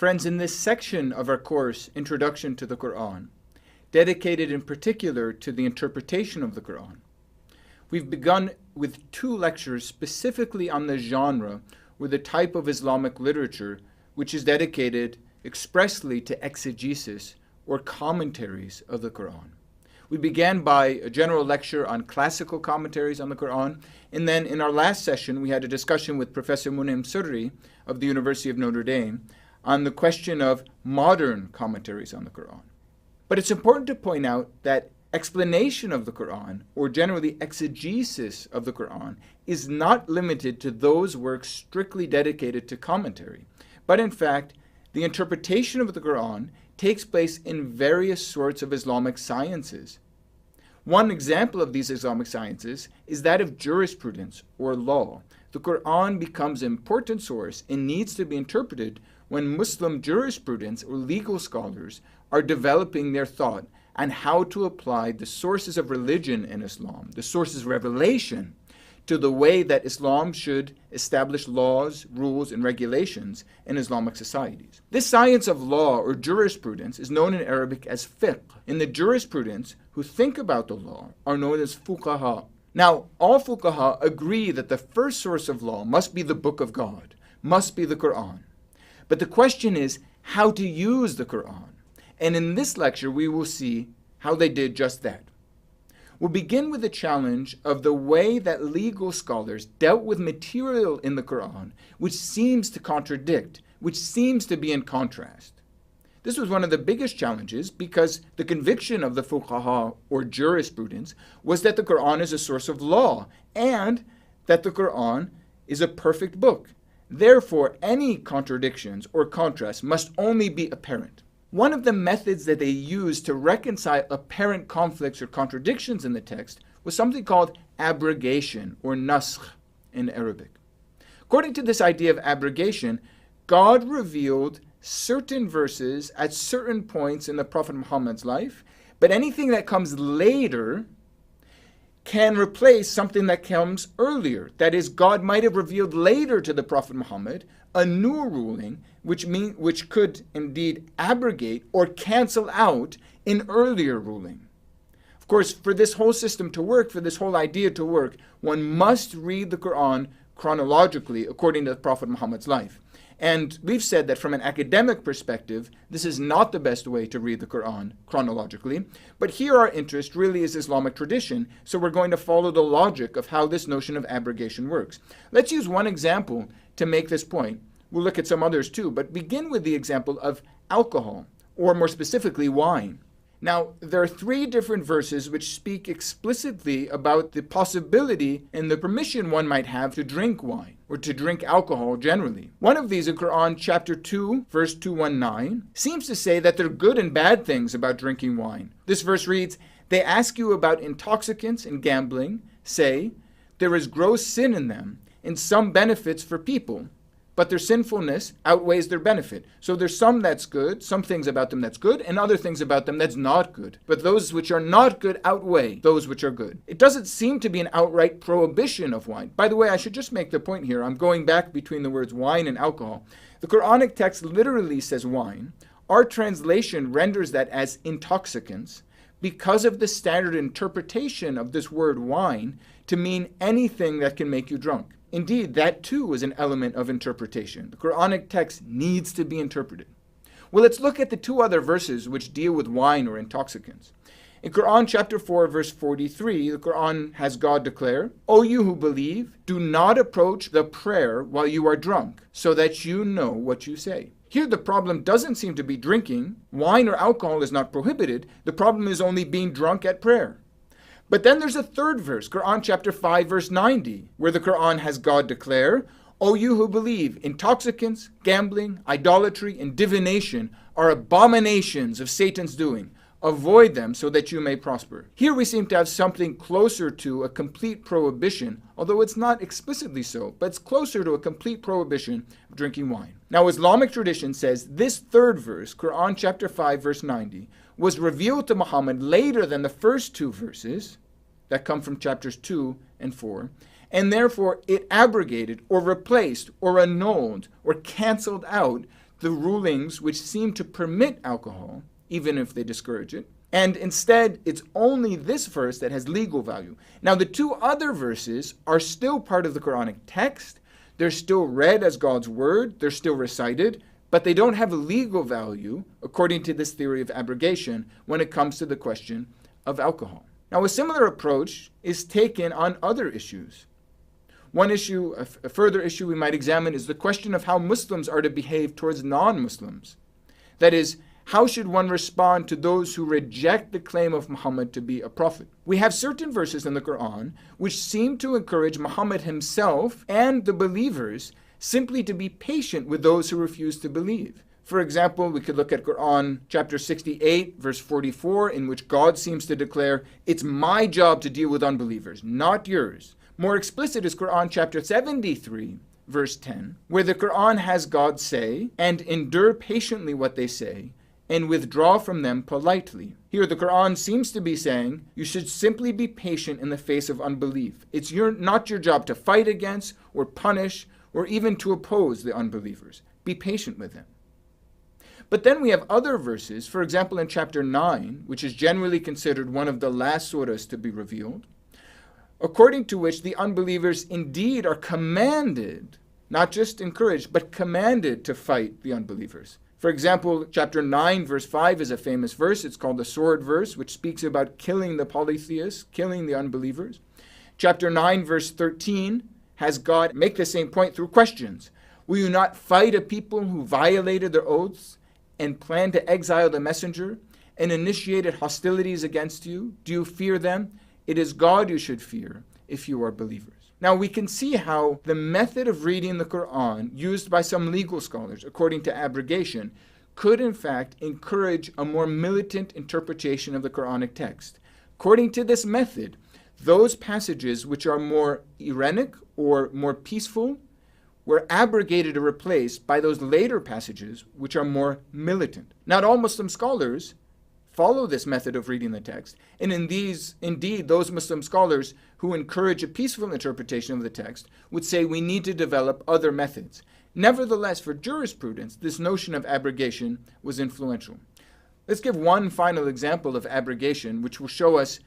Friends, in this section of our course, Introduction to the Quran, dedicated in particular to the interpretation of the Quran, we've begun with 2 lectures specifically on the genre or the type of Islamic literature which is dedicated expressly to exegesis or commentaries of the Quran. We began by a general lecture on classical commentaries on the Quran, and then in our last session we had a discussion with Professor Munim Surri of the University of Notre Dame on the question of modern commentaries on the Quran. But it's important to point out that explanation of the Quran, or generally exegesis of the Quran, is not limited to those works strictly dedicated to commentary, but in fact, the interpretation of the Quran takes place in various sorts of Islamic sciences. One example of these Islamic sciences is that of jurisprudence or law. The Quran becomes an important source and needs to be interpreted when Muslim jurisprudence or legal scholars are developing their thought on how to apply the sources of religion in Islam, the sources of revelation, to the way that Islam should establish laws, rules, and regulations in Islamic societies. This science of law or jurisprudence is known in Arabic as fiqh. In the jurisprudence, who think about the law are known as fuqaha. Now, all fuqaha agree that the first source of law must be the Book of God, must be the Quran. But the question is how to use the Quran. And in this lecture, we will see how they did just that. We'll begin with the challenge of the way that legal scholars dealt with material in the Quran which seems to contradict, which seems to be in contrast. This was one of the biggest challenges because the conviction of the fuqaha or jurisprudence was that the Quran is a source of law and that the Quran is a perfect book. Therefore, any contradictions or contrasts must only be apparent. One of the methods that they used to reconcile apparent conflicts or contradictions in the text was something called abrogation or naskh in Arabic. According to this idea of abrogation, God revealed certain verses at certain points in the Prophet Muhammad's life, but anything that comes later can replace something that comes earlier. That is, God might have revealed later to the Prophet Muhammad a new ruling which could indeed abrogate or cancel out an earlier ruling. Of course, for this whole system to work, for this whole idea to work, one must read the Quran chronologically according to the Prophet Muhammad's life. And we've said that from an academic perspective, this is not the best way to read the Quran chronologically. But here our interest really is Islamic tradition, so we're going to follow the logic of how this notion of abrogation works. Let's use one example to make this point. We'll look at some others too, but begin with the example of alcohol, or more specifically, wine. Now, there are 3 different verses which speak explicitly about the possibility and the permission one might have to drink wine, or to drink alcohol generally. One of these in Quran chapter 2, verse 219, seems to say that there are good and bad things about drinking wine. This verse reads, "They ask you about intoxicants and gambling. Say, there is gross sin in them, and some benefits for people, but their sinfulness outweighs their benefit. So there's some that's good, some things about them that's good, and other things about them that's not good. But those which are not good outweigh those which are good." It doesn't seem to be an outright prohibition of wine. By the way, I should just make the point here. I'm going back between the words wine and alcohol. The Quranic text literally says wine. Our translation renders that as intoxicants because of the standard interpretation of this word wine to mean anything that can make you drunk. Indeed, that too is an element of interpretation. The Quranic text needs to be interpreted. Well, let's look at the 2 other verses which deal with wine or intoxicants. In Quran chapter 4, verse 43, the Quran has God declare, "O you who believe, do not approach the prayer while you are drunk, so that you know what you say." Here the problem doesn't seem to be drinking. Wine or alcohol is not prohibited. The problem is only being drunk at prayer. But then there's a 3rd verse, Quran chapter 5, verse 90, where the Quran has God declare, "O you who believe, intoxicants, gambling, idolatry, and divination are abominations of Satan's doing. Avoid them so that you may prosper." Here we seem to have something closer to a complete prohibition, although it's not explicitly so, but it's closer to a complete prohibition of drinking wine. Now, Islamic tradition says this 3rd verse, Quran chapter 5, verse 90, was revealed to Muhammad later than the first 2 verses that come from chapters 2 and 4, and therefore it abrogated or replaced or annulled or canceled out the rulings which seem to permit alcohol, even if they discourage it. And instead, it's only this verse that has legal value. Now, the two other verses are still part of the Quranic text. They're still read as God's word. They're still recited. But they don't have a legal value, according to this theory of abrogation, when it comes to the question of alcohol. Now, a similar approach is taken on other issues. One issue, a further issue we might examine, is the question of how Muslims are to behave towards non-Muslims. That is, how should one respond to those who reject the claim of Muhammad to be a prophet? We have certain verses in the Quran which seem to encourage Muhammad himself and the believers simply to be patient with those who refuse to believe. For example, we could look at Quran chapter 68, verse 44, in which God seems to declare, "It's my job to deal with unbelievers, not yours." More explicit is Quran chapter 73, verse 10, where the Quran has God say, "And endure patiently what they say, and withdraw from them politely." Here the Quran seems to be saying you should simply be patient in the face of unbelief. It's not your job to fight against or punish or even to oppose the unbelievers. Be patient with them. But then we have other verses, for example in chapter 9, which is generally considered one of the last surahs to be revealed, according to which the unbelievers indeed are commanded, not just encouraged, but commanded to fight the unbelievers. For example, chapter 9, verse 5 is a famous verse. It's called the sword verse, which speaks about killing the polytheists, killing the unbelievers. Chapter 9, verse 13 has God make the same point through questions. Will you not fight a people who violated their oaths and planned to exile the messenger and initiated hostilities against you? Do you fear them? It is God you should fear if you are believers. Now we can see how the method of reading the Quran used by some legal scholars, according to abrogation, could in fact encourage a more militant interpretation of the Quranic text. According to this method, those passages which are more irenic or more peaceful were abrogated or replaced by those later passages which are more militant. Not all Muslim scholars follow this method of reading the text, and indeed those Muslim scholars who encourage a peaceful interpretation of the text would say we need to develop other methods. Nevertheless, for jurisprudence, this notion of abrogation was influential. Let's give one final example of abrogation, which will show us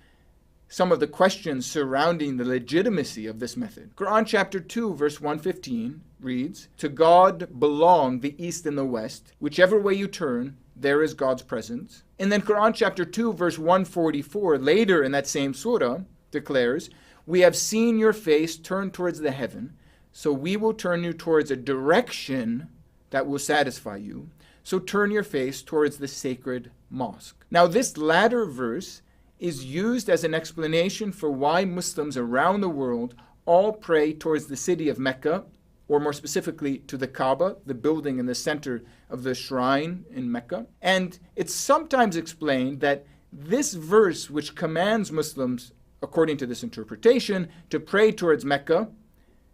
some of the questions surrounding the legitimacy of this method. Quran chapter 2, verse 115 reads, "To God belong the east and the west. Whichever way you turn, there is God's presence." And then Quran chapter 2, verse 144, later in that same surah, declares, "We have seen your face turn towards the heaven, so we will turn you towards a direction that will satisfy you. So turn your face towards the sacred mosque." Now this latter verse is used as an explanation for why Muslims around the world all pray towards the city of Mecca, or more specifically to the Kaaba, the building in the center of the shrine in Mecca. And it's sometimes explained that this verse, which commands Muslims, according to this interpretation, to pray towards Mecca,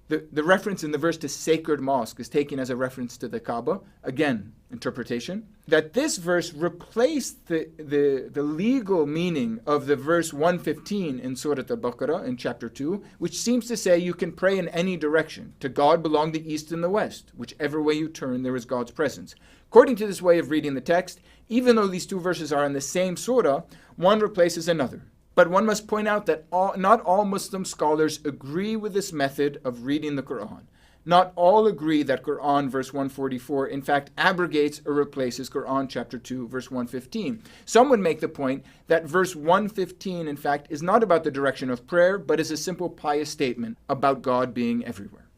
the reference in the verse to sacred mosque is taken as a reference to the Kaaba, again, interpretation, that this verse replaced the legal meaning of the verse 115 in Surah Al-Baqarah in chapter 2, which seems to say you can pray in any direction. To God belong the east and the west. Whichever way you turn, there is God's presence. According to this way of reading the text, even though these two verses are in the same surah, one replaces another. But one must point out that not all Muslim scholars agree with this method of reading the Quran. Not all agree that Quran verse 144 in fact abrogates or replaces Quran chapter 2 verse 115. Some would make the point that verse 115 in fact is not about the direction of prayer, but is a simple pious statement about God being everywhere.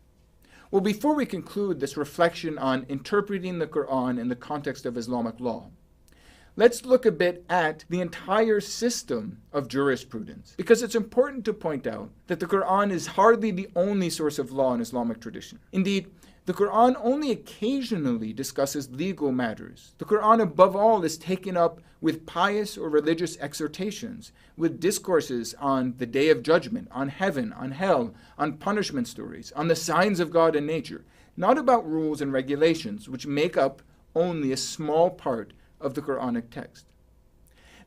Well, before we conclude this reflection on interpreting the Quran in the context of Islamic law, let's look a bit at the entire system of jurisprudence, because it's important to point out that the Quran is hardly the only source of law in Islamic tradition. Indeed, the Quran only occasionally discusses legal matters. The Quran, above all, is taken up with pious or religious exhortations, with discourses on the Day of Judgment, on heaven, on hell, on punishment stories, on the signs of God and nature, not about rules and regulations, which make up only a small part of the Quranic text.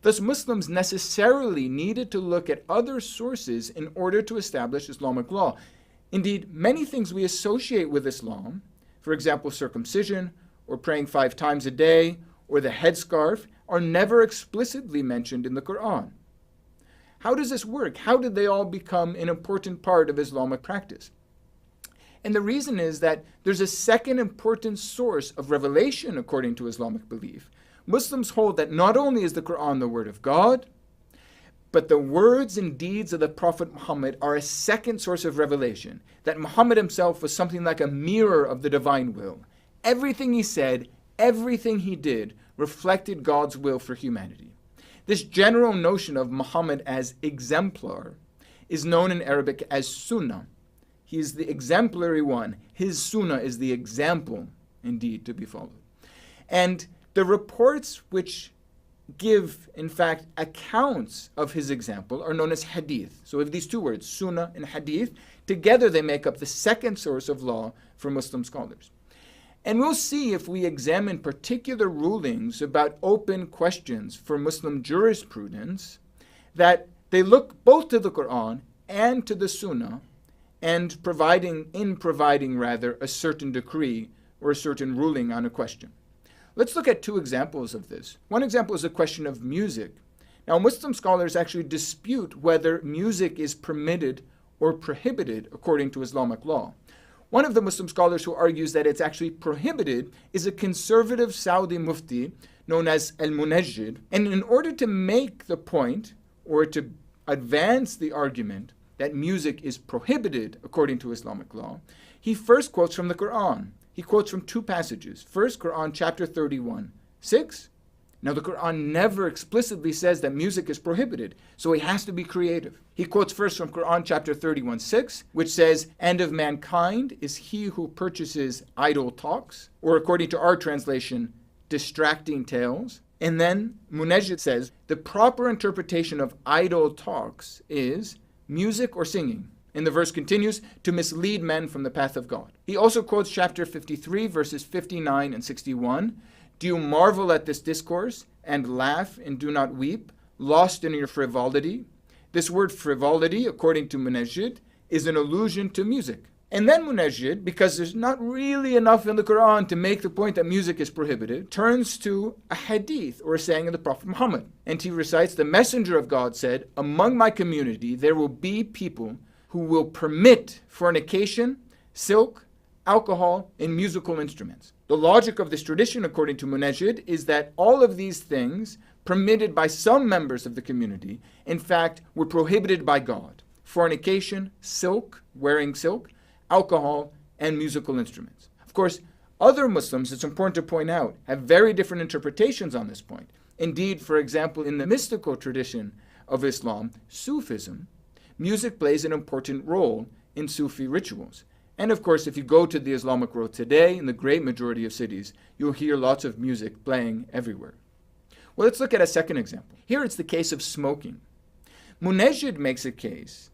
Thus, Muslims necessarily needed to look at other sources in order to establish Islamic law. Indeed, many things we associate with Islam, for example, circumcision or praying 5 times a day, or the headscarf are never explicitly mentioned in the Quran. How does this work? How did they all become an important part of Islamic practice? And the reason is that there's a second important source of revelation according to Islamic belief. Muslims hold that not only is the Quran the word of God, but the words and deeds of the Prophet Muhammad are a second source of revelation, that Muhammad himself was something like a mirror of the divine will. Everything he said, everything he did, reflected God's will for humanity. This general notion of Muhammad as exemplar is known in Arabic as sunnah. He is the exemplary one. His sunnah is the example, indeed, to be followed. And the reports which give, in fact, accounts of his example are known as hadith. So we have these two words, sunnah and hadith. Together they make up the second source of law for Muslim scholars. And we'll see if we examine particular rulings about open questions for Muslim jurisprudence that they look both to the Quran and to the Sunnah and providing a certain decree or a certain ruling on a question. Let's look at 2 examples of this. One example is the question of music. Now, Muslim scholars actually dispute whether music is permitted or prohibited according to Islamic law. One of the Muslim scholars who argues that it's actually prohibited is a conservative Saudi mufti known as al-Munajjid. And in order to make the point or to advance the argument that music is prohibited according to Islamic law, he first quotes from the Quran. He quotes from 2 passages. First, Quran chapter 31:6. Now, the Quran never explicitly says that music is prohibited, so he has to be creative. He quotes first from Quran chapter 31:6, which says, "End of mankind is he who purchases idle talks," or according to our translation, distracting tales. And then Munajjid says, the proper interpretation of idle talks is music or singing. And the verse continues, to mislead men from the path of God. He also quotes chapter 53, verses 59 and 61. Do you marvel at this discourse and laugh and do not weep, lost in your frivolity? This word frivolity, according to Munajjid, is an allusion to music. And then Munajjid, because there's not really enough in the Quran to make the point that music is prohibited, turns to a hadith or a saying of the Prophet Muhammad. And he recites, the Messenger of God said, among my community there will be people who will permit fornication, silk, alcohol, and musical instruments. The logic of this tradition, according to Munajjid, is that all of these things, permitted by some members of the community, in fact, were prohibited by God. Fornication, silk, wearing silk, alcohol, and musical instruments. Of course, other Muslims, it's important to point out, have very different interpretations on this point. Indeed, for example, in the mystical tradition of Islam, Sufism, music plays an important role in Sufi rituals. And of course, if you go to the Islamic world today, in the great majority of cities, you'll hear lots of music playing everywhere. Well, let's look at a second example. Here it's the case of smoking. Munajjid makes a case,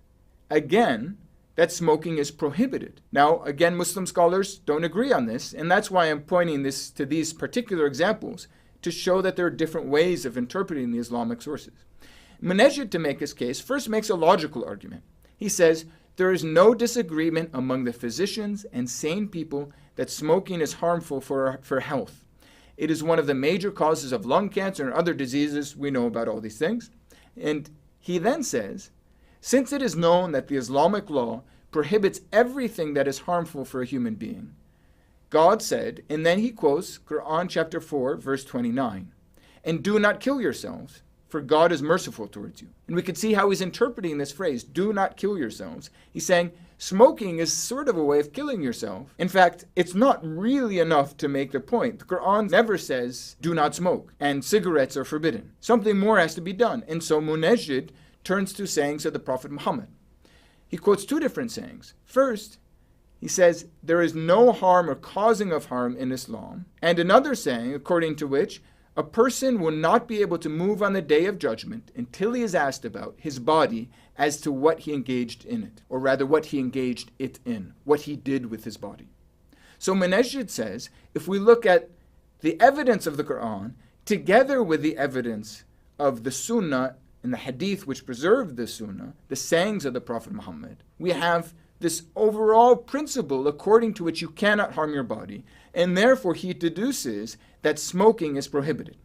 again, that smoking is prohibited. Now, again, Muslim scholars don't agree on this, and that's why I'm pointing to these particular examples to show that there are different ways of interpreting the Islamic sources. Munajjid, to make his case, first makes a logical argument. He says, there is no disagreement among the physicians and sane people that smoking is harmful for health. It is one of the major causes of lung cancer and other diseases. We know about all these things. And he then says, since it is known that the Islamic law prohibits everything that is harmful for a human being, God said, and then he quotes Quran chapter 4, verse 29, and do not kill yourselves, for God is merciful towards you. And we can see how he's interpreting this phrase, do not kill yourselves. He's saying smoking is sort of a way of killing yourself. In fact, it's not really enough to make the point. The Quran never says do not smoke, and cigarettes are forbidden. Something more has to be done. And so Munajjid turns to sayings of the Prophet Muhammad. He quotes 2 different sayings. First, he says, there is no harm or causing of harm in Islam. And another saying, according to which, a person will not be able to move on the day of judgment until he is asked about his body as to what he engaged in it, or rather what he engaged it in, what he did with his body. So Munajjid says, if we look at the evidence of the Quran, together with the evidence of the Sunnah and the Hadith which preserved the Sunnah, the sayings of the Prophet Muhammad, we have this overall principle according to which you cannot harm your body, and therefore he deduces that smoking is prohibited.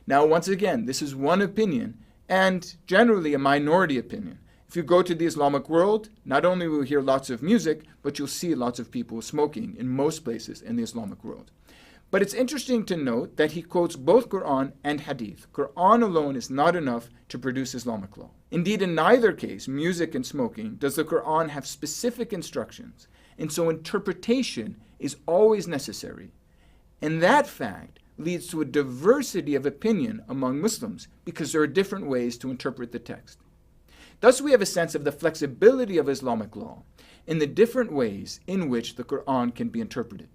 Now, once again, this is one opinion, and generally a minority opinion. If you go to the Islamic world, not only will you hear lots of music, but you'll see lots of people smoking in most places in the Islamic world. But it's interesting to note that he quotes both Quran and Hadith. Quran alone is not enough to produce Islamic law. Indeed, in neither case, music and smoking, does the Quran have specific instructions, and so interpretation is always necessary. And that fact leads to a diversity of opinion among Muslims because there are different ways to interpret the text. Thus, we have a sense of the flexibility of Islamic law in the different ways in which the Quran can be interpreted.